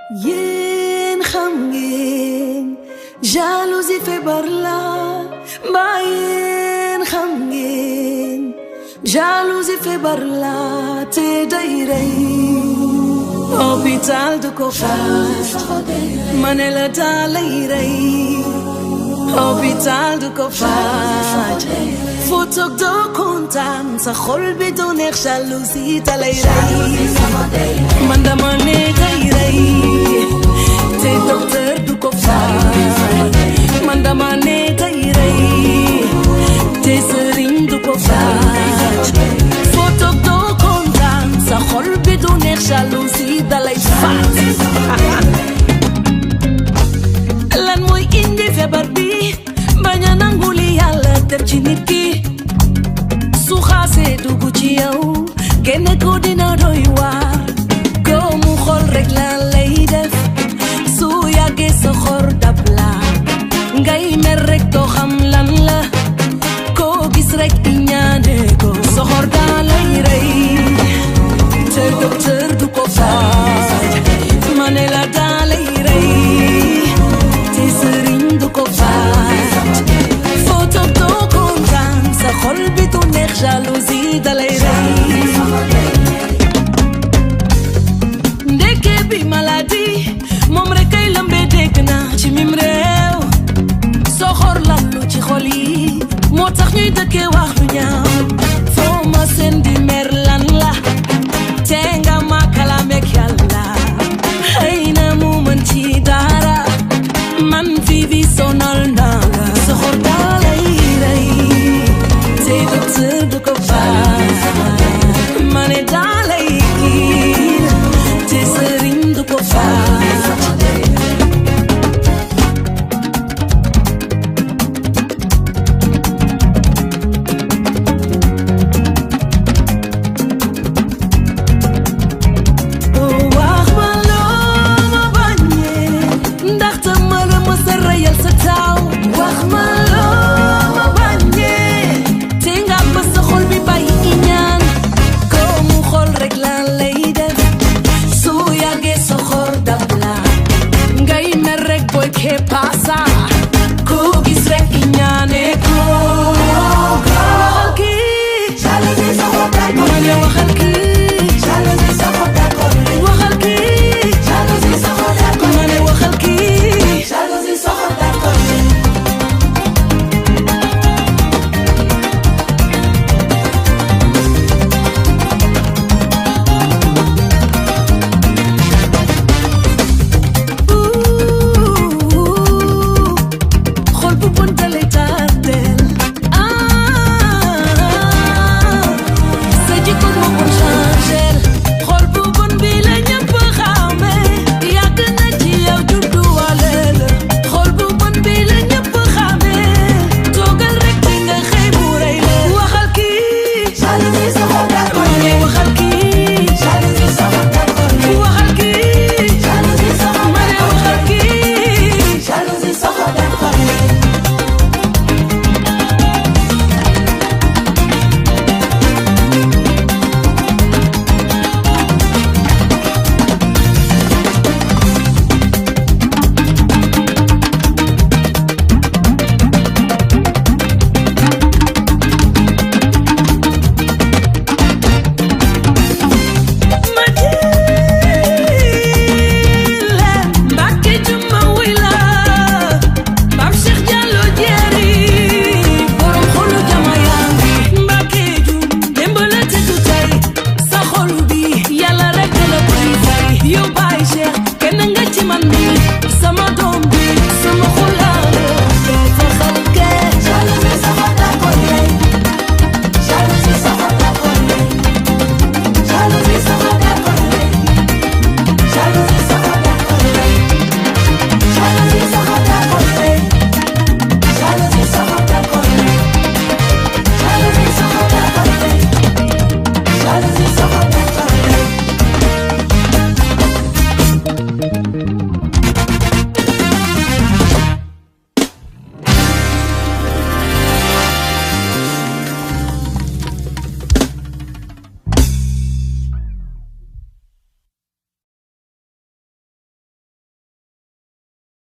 Yen xam ngeen jalousie feebar la mbaa yéen xam ngeen jalousie feebar la te day rey hôpital du ko faj ma ne la daa lay rey hôpital du ko faj foo toog doo kontaan sa xol bi du neex jalousie ta lay rey man dama ne day rey te docteur du ko faj man dama ne day rey te sëriñ du ko faj foo toog doo kontaan sa xol bi du neex jalousie da lay faj lan mooy indi feebar bi bañ a nangu li Yàlla def ci nit ki su xaasee dugg ci yow génne ko dina doy waar góomu xol rek la lay def su yàggee sa xor dab la ngay mer rek doo xam lan la koo gis rek di ñaane ko soxor daa lay rey te docteur du ko faj ma ne la daa lay rey te sëriñ du ko faj foo toog doo kontaan sa xol bi du neex jalousie da lay rey ndeke bi maladie moom rek kay lëmbee dégg naa ci mim réew soxor lallu ci xol yi moo tax ñuy dëkkee wax lu ñaaw foo ma seen di mer lan la te nga ma kalaameek Yàlla xëy na mu mën ci dara man fii bi sonal naa la soxor daa lay rey te docteur du ko faj ma ne daa lay kiir te sëriñ du ko faj ¿Qué pasa?